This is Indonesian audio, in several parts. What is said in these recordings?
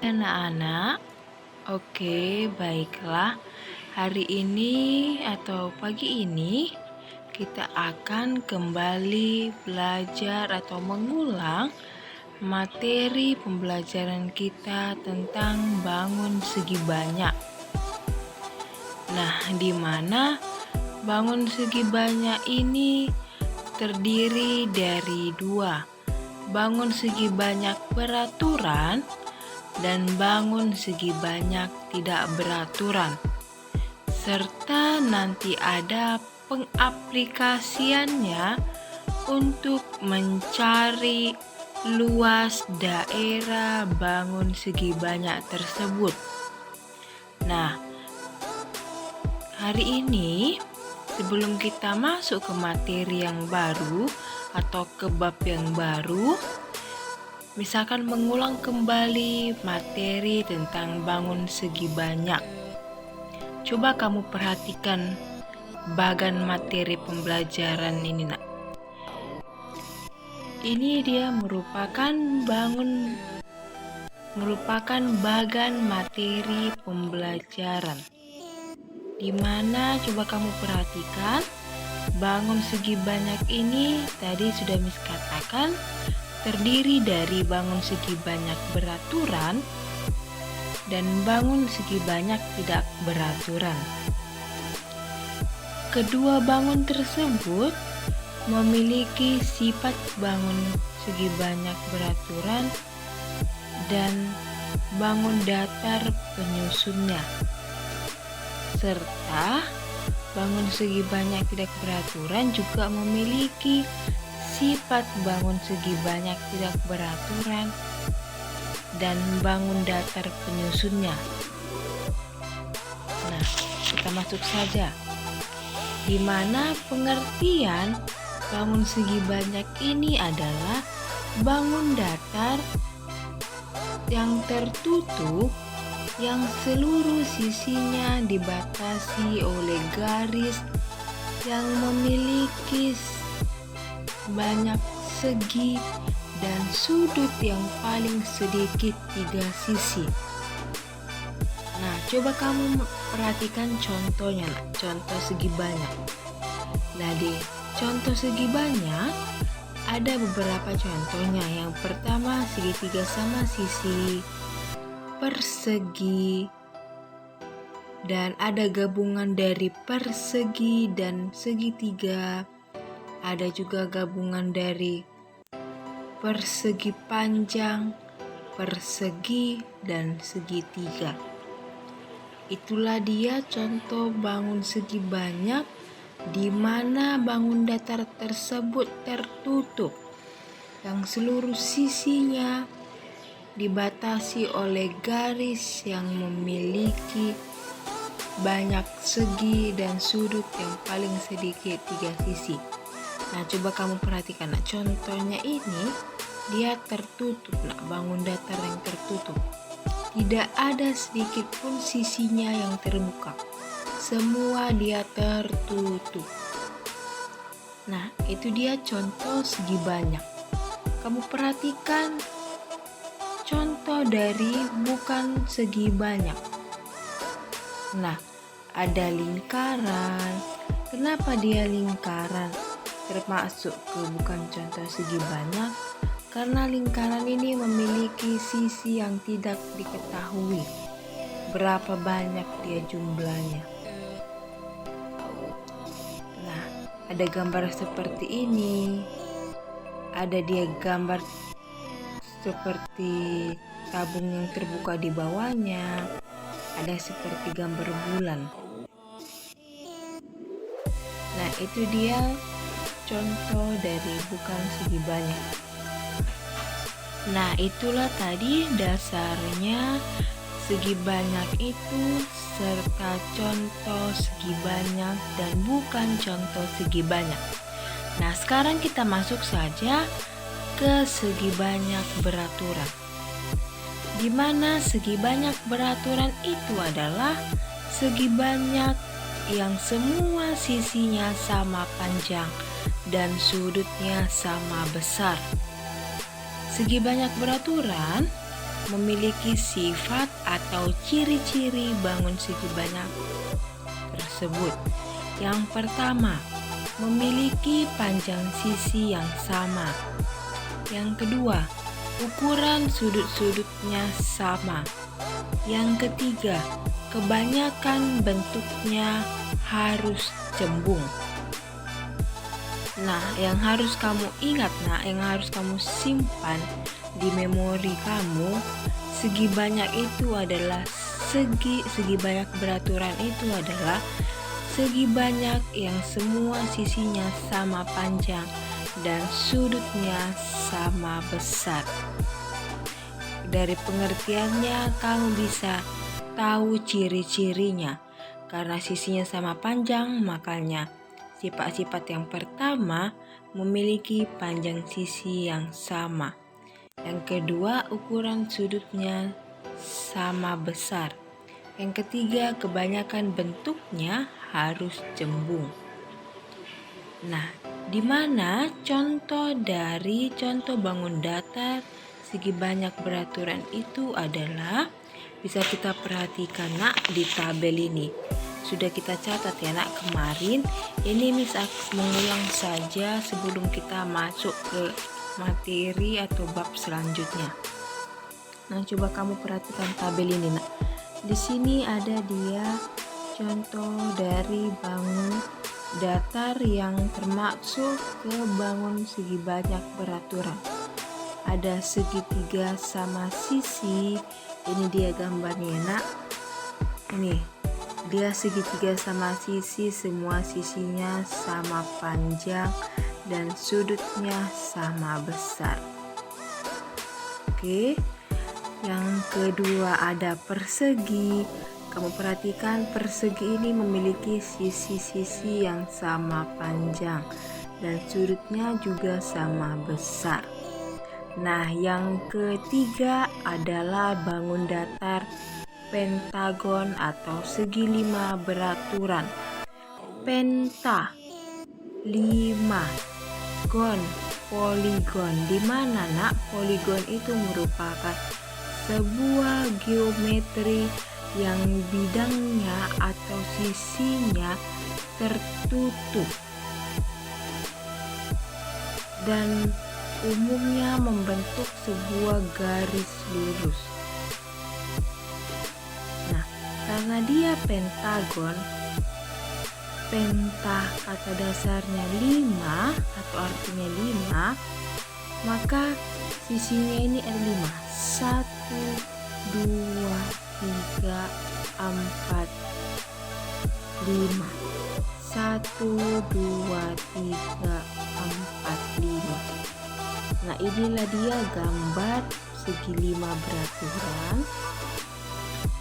Anak-anak, oke, baiklah. Hari ini atau pagi ini kita akan kembali belajar atau mengulang materi pembelajaran kita tentang bangun segi banyak. Nah, di mana bangun segi banyak ini terdiri dari dua. Bangun segi banyak beraturan dan bangun segi banyak tidak beraturan. Serta nanti ada pengaplikasiannya untuk mencari luas daerah bangun segi banyak tersebut. Nah, hari ini sebelum kita masuk ke materi yang baru atau ke bab yang baru, misalkan mengulang kembali materi tentang bangun segi banyak. Coba kamu perhatikan bagan materi pembelajaran ini, nak. Ini dia merupakan bagan materi pembelajaran. Di mana coba kamu perhatikan bangun segi banyak ini tadi sudah Miss katakan terdiri dari bangun segi banyak beraturan dan bangun segi banyak tidak beraturan. Kedua bangun tersebut memiliki sifat bangun segi banyak beraturan dan bangun datar penyusunnya. Serta bangun segi banyak tidak beraturan juga memiliki sifat bangun segi banyak tidak beraturan dan bangun datar penyusunnya. Nah, kita masuk saja. Di mana pengertian bangun segi banyak ini adalah bangun datar yang tertutup yang seluruh sisinya dibatasi oleh garis yang memiliki banyak segi dan sudut yang paling sedikit 3 sisi. Nah, coba kamu perhatikan contohnya, contoh segi banyak. Nah, di contoh segi banyak ada beberapa contohnya. Yang pertama, segitiga sama sisi persegi, dan ada gabungan dari persegi dan segitiga. Ada juga gabungan dari persegi panjang, persegi, dan segitiga. Itulah dia contoh bangun segi banyak di mana bangun datar tersebut tertutup yang seluruh sisinya dibatasi oleh garis yang memiliki banyak segi dan sudut yang paling sedikit 3 sisi. Nah, coba kamu perhatikan, nah, contohnya ini dia tertutup, nah, bangun datar yang tertutup. Tidak ada sedikit pun sisinya yang terbuka. Semua dia tertutup. Nah, itu dia contoh segi banyak. Kamu perhatikan contoh dari bukan segi banyak. Nah, ada lingkaran. Kenapa dia lingkaran termasuk ke bukan contoh segi banyak? Karena lingkaran ini memiliki sisi yang tidak diketahui berapa banyak dia jumlahnya. Nah, ada gambar seperti ini. Ada dia gambar seperti tabung yang terbuka di bawahnya. Ada seperti gambar bulan. Nah, itu dia contoh dari bukan segi banyak. Nah, itulah tadi dasarnya segi banyak itu serta contoh segi banyak dan bukan contoh segi banyak. Nah, sekarang kita masuk saja ke segi banyak beraturan. Di mana segi banyak beraturan itu adalah segi banyak yang semua sisinya sama panjang dan sudutnya sama besar. Segi banyak beraturan memiliki sifat atau ciri-ciri bangun segi banyak tersebut. Yang pertama, memiliki panjang sisi yang sama. Yang kedua, ukuran sudut-sudutnya sama. Yang ketiga, kebanyakan bentuknya harus cembung. Nah, yang harus kamu ingat, yang harus kamu simpan di memori kamu, segi banyak itu adalah segi banyak beraturan itu adalah segi banyak yang semua sisinya sama panjang dan sudutnya sama besar. Dari pengertiannya kamu bisa tahu ciri-cirinya. Karena sisinya sama panjang, makanya sifat-sifat yang pertama memiliki panjang sisi yang sama. Yang kedua, ukuran sudutnya sama besar. Yang ketiga, kebanyakan bentuknya harus cembung. Nah, di mana contoh dari contoh bangun datar segi banyak beraturan itu adalah bisa kita perhatikan di tabel ini. Sudah kita catat ya kemarin. Ini mengulang saja sebelum kita masuk ke materi atau bab selanjutnya. Nah, coba kamu perhatikan tabel ini Di sini ada dia contoh dari bangun datar yang termasuk ke bangun segi banyak beraturan. Ada segitiga sama sisi. Ini dia gambarnya Ini dia segitiga sama sisi, semua sisinya sama panjang dan sudutnya sama besar. Oke. Yang kedua ada persegi. Kamu perhatikan persegi ini memiliki sisi-sisi yang sama panjang dan sudutnya juga sama besar. Nah, yang ketiga adalah bangun datar pentagon atau segi 5 beraturan. Penta 5, gon poligon. Di mana poligon itu merupakan sebuah geometri yang bidangnya atau sisinya tertutup dan umumnya membentuk sebuah garis lurus. Nah, karena dia pentagon, penta kata dasarnya 5 atau artinya 5, maka sisinya ini ada 5. 1, 2, 3, 4, 5. 1, 2, 3, 4, 5. Nah, inilah dia gambar segi 5 beraturan.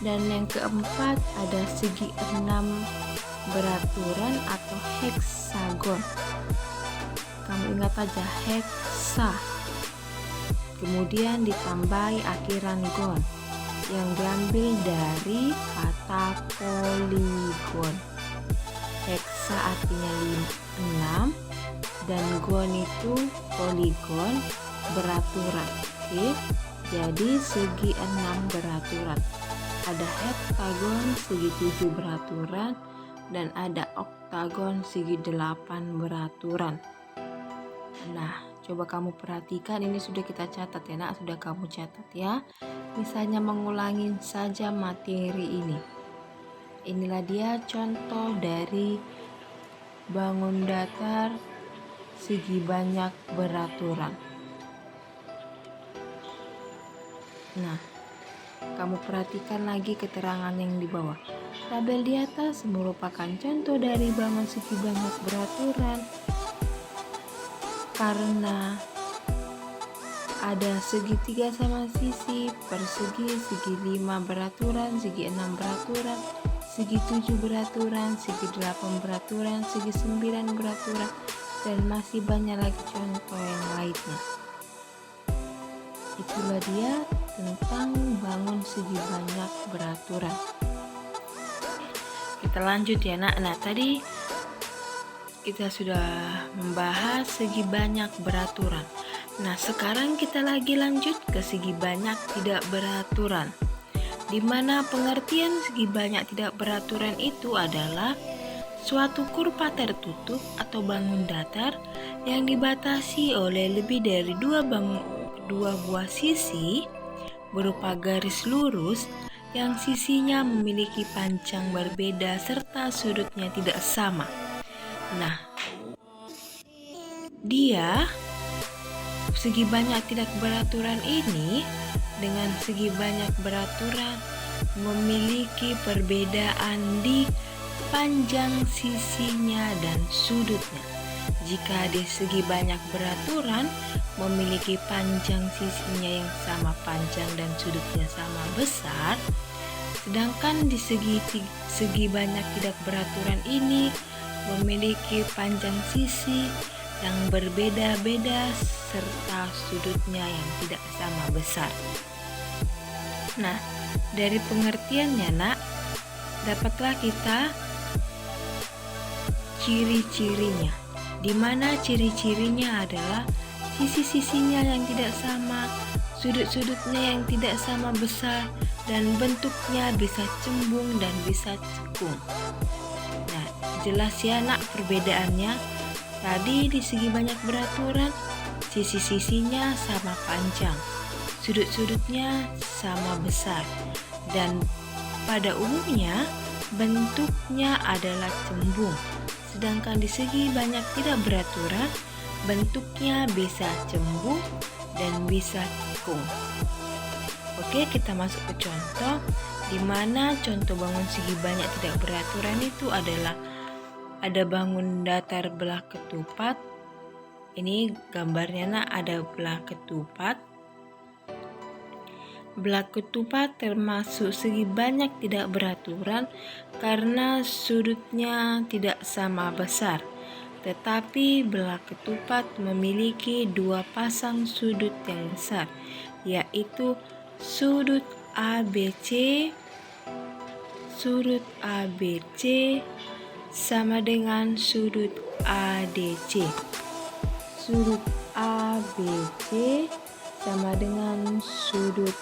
Dan yang keempat ada segi 6 beraturan atau heksagon. Kamu ingat aja heksa. Kemudian ditambahi akhiran gon yang diambil dari kata poligon. Heksa artinya 6 dan gon itu poligon beraturan. Oke. Jadi segi 6 beraturan. Ada heptagon segi 7 beraturan dan ada oktagon segi 8 beraturan. Nah, coba kamu perhatikan, ini sudah kita catat ya sudah kamu catat ya. Misalnya mengulangi saja materi ini. Inilah dia contoh dari bangun datar segi banyak beraturan. Nah, kamu perhatikan lagi keterangan yang di bawah. Tabel di atas merupakan contoh dari bangun segi banyak beraturan karena ada segitiga sama sisi, persegi, segi 5 beraturan, segi 6 beraturan, segi 7 beraturan, segi 8 beraturan, segi 9 beraturan, dan masih banyak lagi contoh yang lainnya. Itulah dia tentang bangun segi banyak beraturan. Kita lanjut ya Nah, tadi kita sudah membahas segi banyak beraturan. Nah, sekarang kita lagi lanjut ke segi banyak tidak beraturan. Di mana pengertian segi banyak tidak beraturan itu adalah suatu kurva tertutup atau bangun datar yang dibatasi oleh lebih dari dua buah sisi berupa garis lurus yang sisinya memiliki panjang berbeda serta sudutnya tidak sama. Nah, segi banyak tidak beraturan ini dengan segi banyak beraturan memiliki perbedaan di panjang sisinya dan sudutnya. Jika di segi banyak beraturan memiliki panjang sisinya yang sama panjang dan sudutnya sama besar, sedangkan di segi banyak tidak beraturan ini memiliki panjang sisi yang berbeda-beda serta sudutnya yang tidak sama besar. Nah, dari pengertiannya nak, dapatlah kita ciri-cirinya, di mana ciri-cirinya adalah sisi-sisinya yang tidak sama, sudut-sudutnya yang tidak sama besar, dan bentuknya bisa cembung dan bisa cekung. Nah, jelas ya nak perbedaannya. Tadi di segi banyak beraturan, sisi-sisinya sama panjang, sudut-sudutnya sama besar, dan pada umumnya bentuknya adalah cembung. Sedangkan di segi banyak tidak beraturan, bentuknya bisa cembung dan bisa cekung. Oke, kita masuk ke contoh, di mana contoh bangun segi banyak tidak beraturan itu adalah ada bangun datar belah ketupat. Ini gambarnya nak, ada belah ketupat. Belah ketupat termasuk segi banyak tidak beraturan karena sudutnya tidak sama besar. Tetapi belah ketupat memiliki dua pasang sudut yang besar, yaitu sudut ABC. Sudut ABC sama dengan sudut ADC. Sudut ABC sama dengan sudut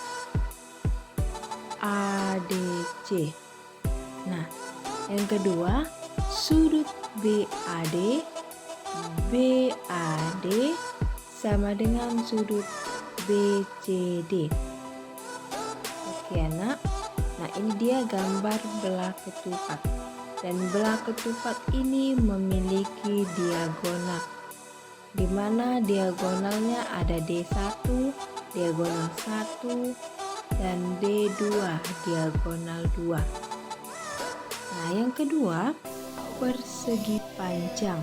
ADC. Nah, yang kedua, sudut BAD. BAD sama dengan sudut BCD. Oke anak. Nah, ini dia gambar belah ketupat. Dan belah ketupat ini memiliki diagonal, di mana diagonalnya ada D1, diagonal 1, dan D2, diagonal 2. Nah, yang kedua, persegi panjang.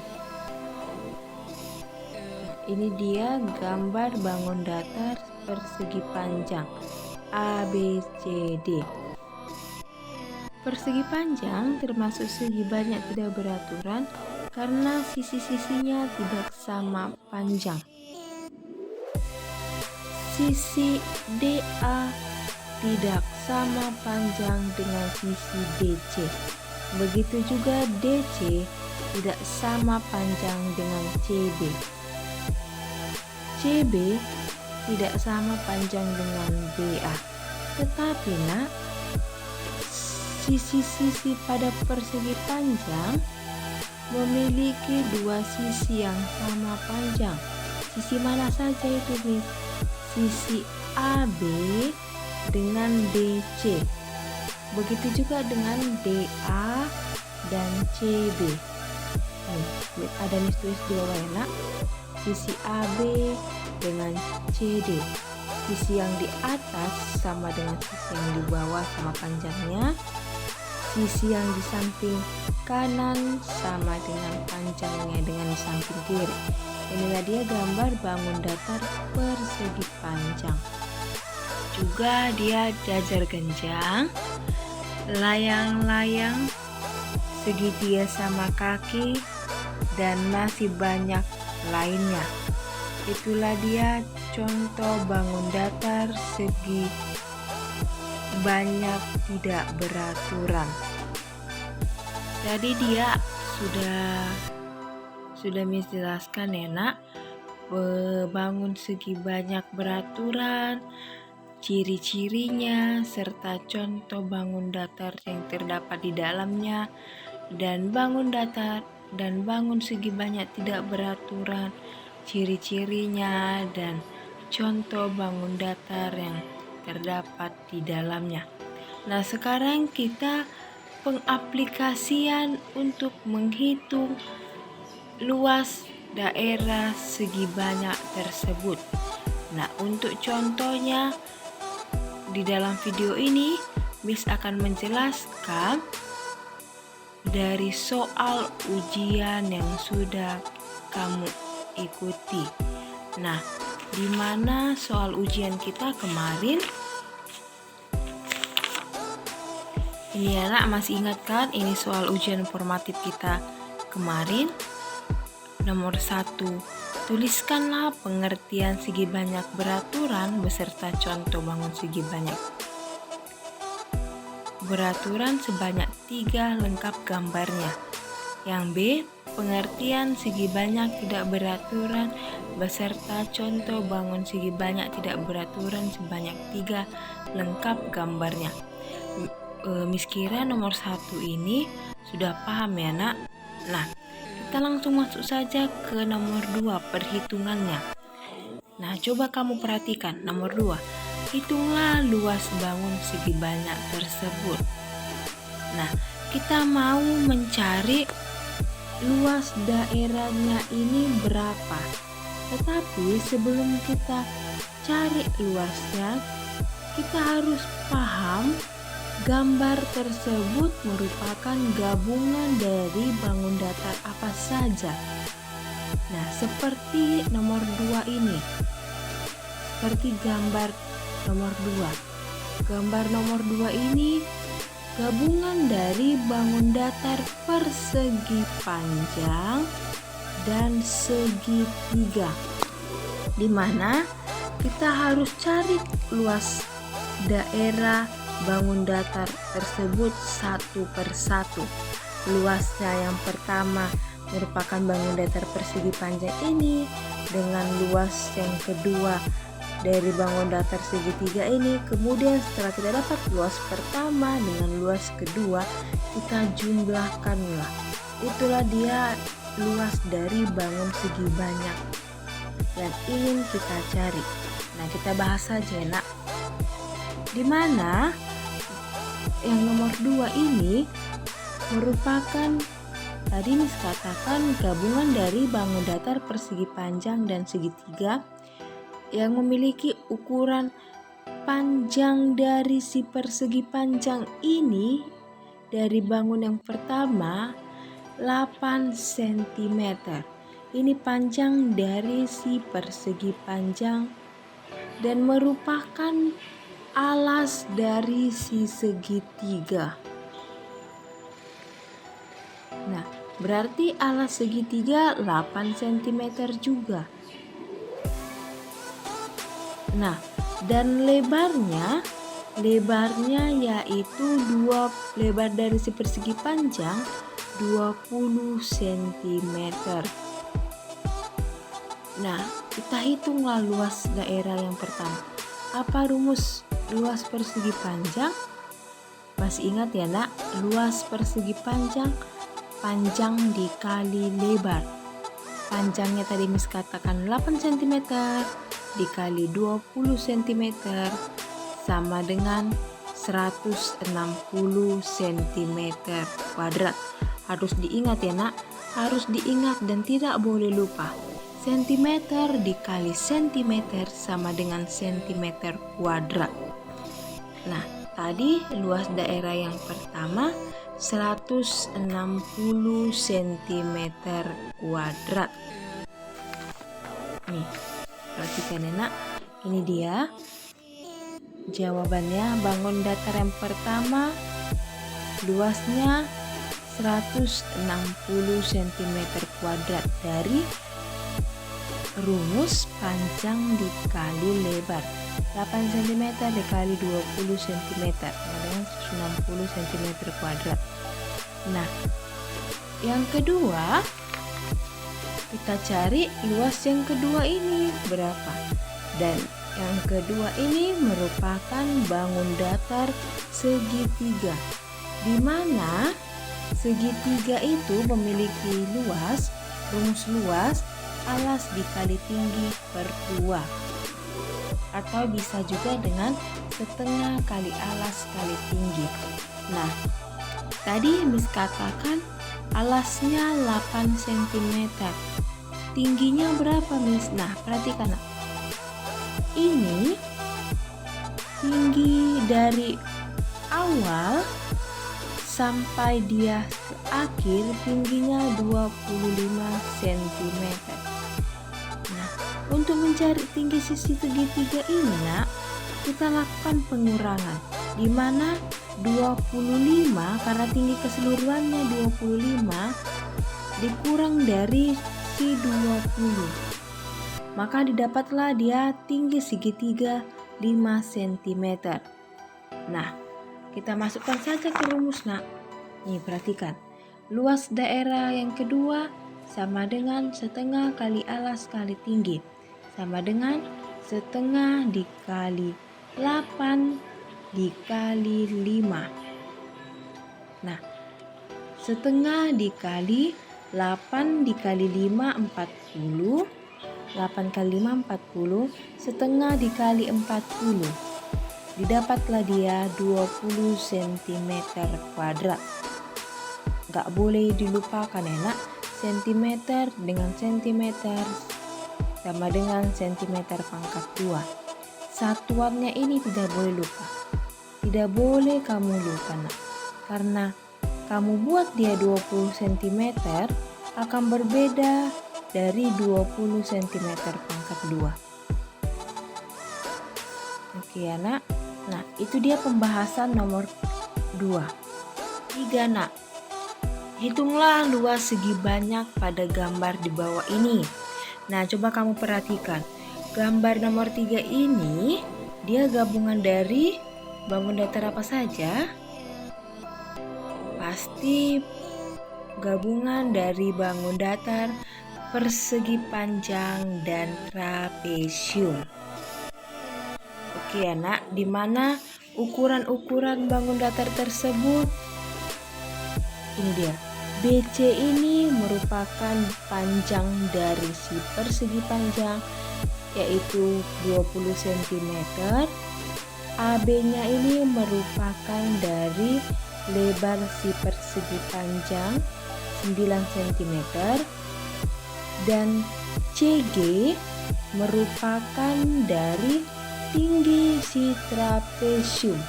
Ini dia gambar bangun datar persegi panjang ABCD. Persegi panjang termasuk segi banyak tidak beraturan karena sisi-sisinya tidak sama panjang. Sisi DA tidak sama panjang dengan sisi DC. Begitu juga DC tidak sama panjang dengan CB. CB tidak sama panjang dengan BA. Tetapi nak, sisi-sisi pada persegi panjang memiliki dua sisi yang sama panjang. Sisi mana saja itu nih? Sisi AB dengan DC. Begitu juga dengan DA dan CB. Nih, ada tulis di bawah ya nak. Sisi AB dengan CD. Sisi yang di atas sama dengan sisi yang di bawah sama panjangnya. Sisi yang di samping kanan sama dengan panjangnya dengan di samping kiri. Inilah dia gambar bangun datar persegi panjang. Juga dia jajar genjang, layang-layang, segitiga sama kaki, dan masih banyak lainnya. Itulah dia contoh bangun datar segi banyak tidak beraturan. Jadi dia sudah menjelaskan ya nak, bangun segi banyak beraturan, ciri-cirinya, serta contoh bangun datar yang terdapat di dalamnya, dan bangun datar dan bangun segi banyak tidak beraturan, ciri-cirinya, dan contoh bangun datar yang terdapat di dalamnya. Nah, sekarang kita pengaplikasian untuk menghitung luas daerah segi banyak tersebut. Nah, untuk contohnya di dalam video ini Miss akan menjelaskan dari soal ujian yang sudah kamu ikuti. Nah, di mana soal ujian kita kemarin? Ini anak masih ingat kan? Ini soal ujian formatif kita kemarin. Nomor 1, tuliskanlah pengertian segi banyak beraturan beserta contoh bangun segi banyak beraturan sebanyak 3 lengkap gambarnya. Yang B, pengertian segi banyak tidak beraturan beserta contoh bangun segi banyak tidak beraturan sebanyak 3 lengkap gambarnya. Miss kira nomor 1 ini sudah paham ya nak? Nah, kita langsung masuk saja ke nomor 2, perhitungannya. Nah, coba kamu perhatikan nomor 2. Hitunglah luas bangun segi banyak tersebut. Nah, kita mau mencari luas daerahnya ini berapa. Tetapi sebelum kita cari luasnya, kita harus paham gambar tersebut merupakan gabungan dari bangun datar apa saja. Nah, seperti nomor 2 ini. Seperti gambar nomor 2. Gambar nomor 2 ini gabungan dari bangun datar persegi panjang dan segitiga, di mana kita harus cari luas daerah bangun datar tersebut satu persatu. Luasnya yang pertama merupakan bangun datar persegi panjang ini dengan luas yang kedua dari bangun datar segitiga ini. Kemudian setelah kita dapat luas pertama dengan luas kedua, kita jumlahkanlah. Itulah dia luas dari bangun segi banyak yang ingin kita cari. Nah, kita bahas saja nak. Di mana yang nomor 2 ini merupakan tadi Miss katakan gabungan dari bangun datar persegi panjang dan segitiga yang memiliki ukuran panjang dari si persegi panjang ini dari bangun yang pertama 8 cm. Ini panjang dari si persegi panjang dan merupakan alas dari si segitiga. Nah, berarti alas segitiga 8 cm juga. Nah, dan lebarnya yaitu lebar dari si persegi panjang 20 cm. Nah, kita hitunglah luas daerah yang pertama. Apa rumus luas persegi panjang? Masih ingat ya nak? Luas persegi panjang dikali lebar. Panjangnya tadi Miss katakan 8 cm dikali 20 cm sama dengan 160 cm kuadrat. Harus diingat ya nak, harus diingat dan tidak boleh lupa. Sentimeter dikali sentimeter sama dengan sentimeter kuadrat. Nah, tadi luas daerah yang pertama 160 cm kuadrat. Nih, perhatikan ya nak, ini dia jawabannya. Bangun datar yang pertama luasnya 160 cm kuadrat dari rumus panjang dikali lebar. 8 cm dikali 20 cm dengan 160 cm kuadrat. Nah, yang kedua Kita cari luas yang kedua ini berapa. Dan yang kedua ini merupakan bangun datar segitiga, di mana segitiga itu memiliki rumus luas alas dikali tinggi per 2, atau bisa juga dengan setengah kali alas kali tinggi. Nah, tadi Miss katakan alasnya 8 cm. Tingginya berapa, Miss? Nah, perhatikan. Ini tinggi dari awal sampai dia ke akhir tingginya 25 cm. Nah, untuk mencari tinggi sisi segitiga ini, Nak, kita lakukan pengurangan, di mana 25 karena tinggi keseluruhannya 25 dikurang dari si 20. Maka didapatlah dia tinggi segitiga 5 cm. Nah, kita masukkan saja ke rumus, Nak. Nih, perhatikan. Luas daerah yang kedua sama dengan setengah kali alas kali tinggi, sama dengan setengah dikali 8 dikali 5. Nah, setengah dikali 8 dikali 5 40. 8 kali 5 40, setengah dikali 40. Didapatlah dia 20 cm kuadrat. Gak boleh dilupakan ya, Nak. Sentimeter dengan sentimeter sama dengan sentimeter pangkat 2. Satuannya ini tidak boleh lupa. Tidak boleh kamu lupa, Nak. Karena kamu buat dia 20 cm akan berbeda dari 20 cm pangkat 2. Oke ya, Nak. Nah, itu dia pembahasan nomor 2. 3, Nak. Hitunglah luas segi banyak pada gambar di bawah ini. Nah, coba kamu perhatikan. Gambar nomor 3 ini dia gabungan dari bangun datar apa saja? Pasti gabungan dari bangun datar, persegi panjang, dan trapesium. Oke ya, Nak, di mana ukuran-ukuran bangun datar tersebut? Ini dia. BC ini merupakan panjang dari si persegi panjang, yaitu 20 cm. AB-nya ini merupakan dari lebar si persegi panjang 9 cm. Dan CG merupakan dari tinggi si trapesium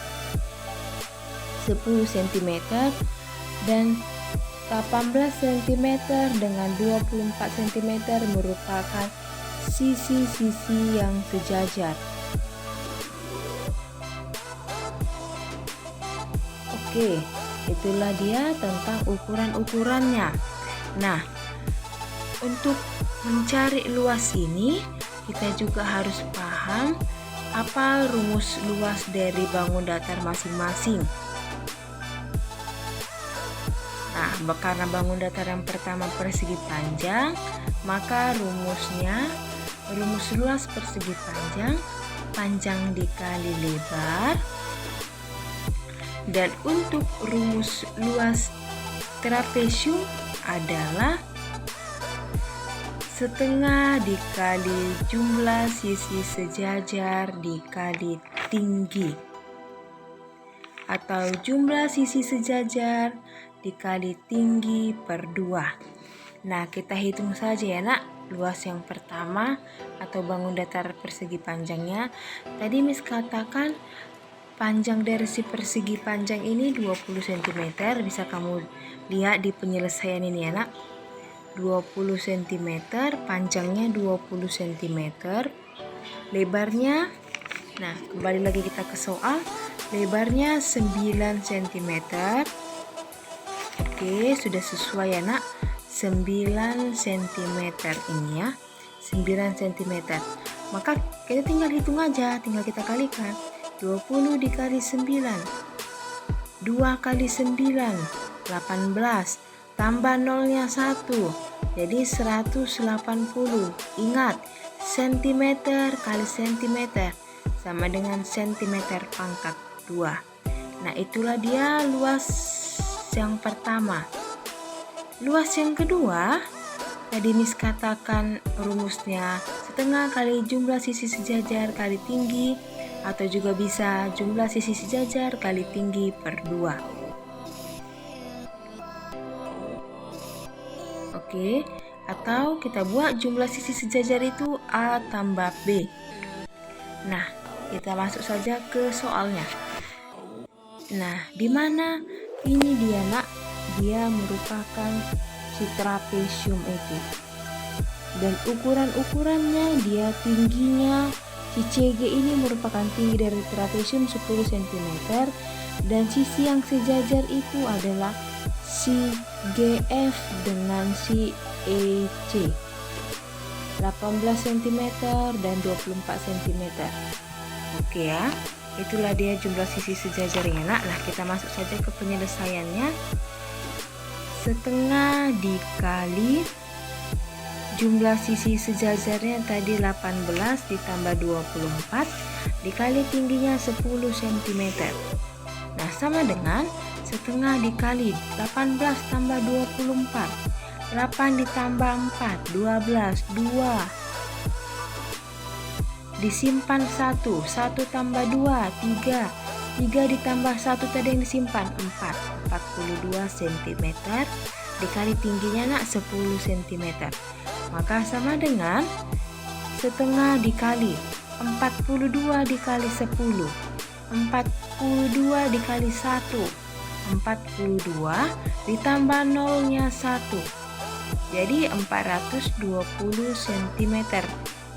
10 cm dan 18 cm dengan 24 cm merupakan sisi-sisi yang sejajar. Oke, itulah dia tentang ukuran-ukurannya. Nah, untuk mencari luas ini, kita juga harus paham apa rumus luas dari bangun datar masing-masing. Nah, karena bangun datar yang pertama persegi panjang, maka rumus luas persegi panjang, panjang dikali lebar. Dan untuk rumus luas trapesium adalah setengah dikali jumlah sisi sejajar dikali tinggi, atau jumlah sisi sejajar dikali tinggi per 2. Nah, kita hitung saja ya, Nak, luas yang pertama atau bangun datar persegi panjangnya. Tadi Miss katakan panjang dari si persegi panjang ini 20 cm. Bisa kamu lihat di penyelesaian ini ya, Nak. 20 cm, panjangnya 20 cm, lebarnya, nah kembali lagi kita ke soal, lebarnya 9 cm. Oke, sudah sesuai ya, Nak. 9 cm ini ya, 9 cm. Maka kita tinggal hitung aja, tinggal kita kalikan. 20 dikali 9, 2 kali 9, 18. tambah nolnya 1, jadi 180. Ingat, sentimeter kali sentimeter sama dengan sentimeter pangkat 2. Nah, itulah dia luas yang pertama. Luas yang kedua, tadi Miss katakan rumusnya setengah kali jumlah sisi sejajar kali tinggi, atau juga bisa jumlah sisi sejajar kali tinggi per 2. Oke, atau kita buat jumlah sisi sejajar itu A tambah B. Nah, kita masuk saja ke soalnya. Nah, di mana ini dia nak? Dia merupakan si trapesium itu. Dan ukurannya dia tingginya si CG ini merupakan tinggi dari trapesium 10 cm, dan sisi yang sejajar itu adalah si GF dengan si EC 18 cm dan 24 cm. Oke ya, itulah dia jumlah sisi sejajarnya nak. Nah, kita masuk saja ke penyelesaiannya. Setengah dikali jumlah sisi sejajarnya tadi 18 ditambah 24 dikali tingginya 10 cm. Nah, sama dengan setengah dikali 18 tambah 24. 8 ditambah 4, 12, 2. Disimpan 1, 1 tambah 2, 3. 3 ditambah 1 tadi yang disimpan 4. 42 cm dikali tingginya nak 10 cm. Maka sama dengan setengah dikali 42 dikali 10. 42 dikali 1. 42 ditambah nolnya 1. Jadi 420 cm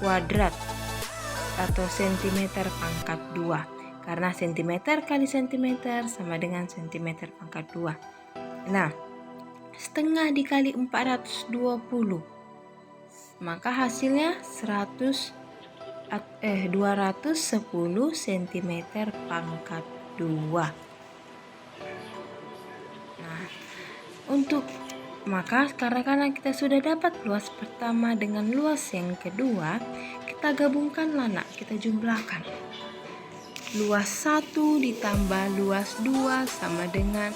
kuadrat atau cm pangkat 2. Karena cm kali cm sama dengan cm pangkat 2. Nah, setengah dikali 420, maka hasilnya 210 cm pangkat 2. Nah, maka karena kita sudah dapat luas pertama dengan luas yang kedua, kita gabungkanlah nak, kita jumlahkan. Luas 1 ditambah luas 2 sama dengan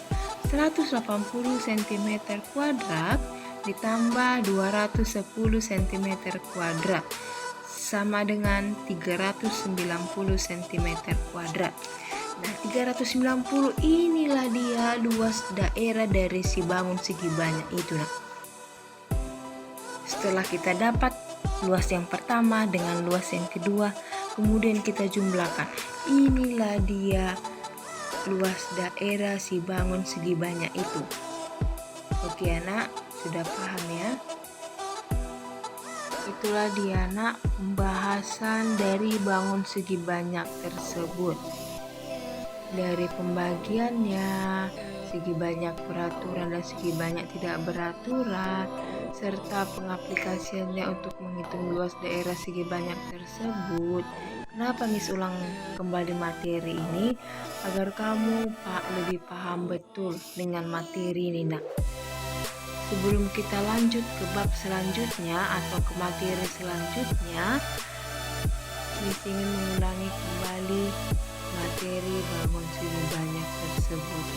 180 cm kuadrat ditambah 210 cm kuadrat sama dengan 390 cm kuadrat. Nah, 390 inilah dia luas daerah dari si bangun segi banyak itu nah. Setelah kita dapat luas yang pertama dengan luas yang kedua, kemudian kita jumlahkan. Inilah dia luas daerah si bangun segi banyak itu. Oke anak, sudah paham ya? Itulah dia nak pembahasan dari bangun segi banyak tersebut. Dari pembagiannya, segi banyak beraturan dan segi banyak tidak beraturan, serta pengaplikasiannya untuk menghitung luas daerah segi banyak tersebut. Kenapa Miss ulang kembali materi ini? Agar kamu lebih paham betul dengan materi ini nak. Sebelum kita lanjut ke bab selanjutnya atau ke materi selanjutnya, Miss ingin mengulangi kembali materi bangun segi banyak tersebut.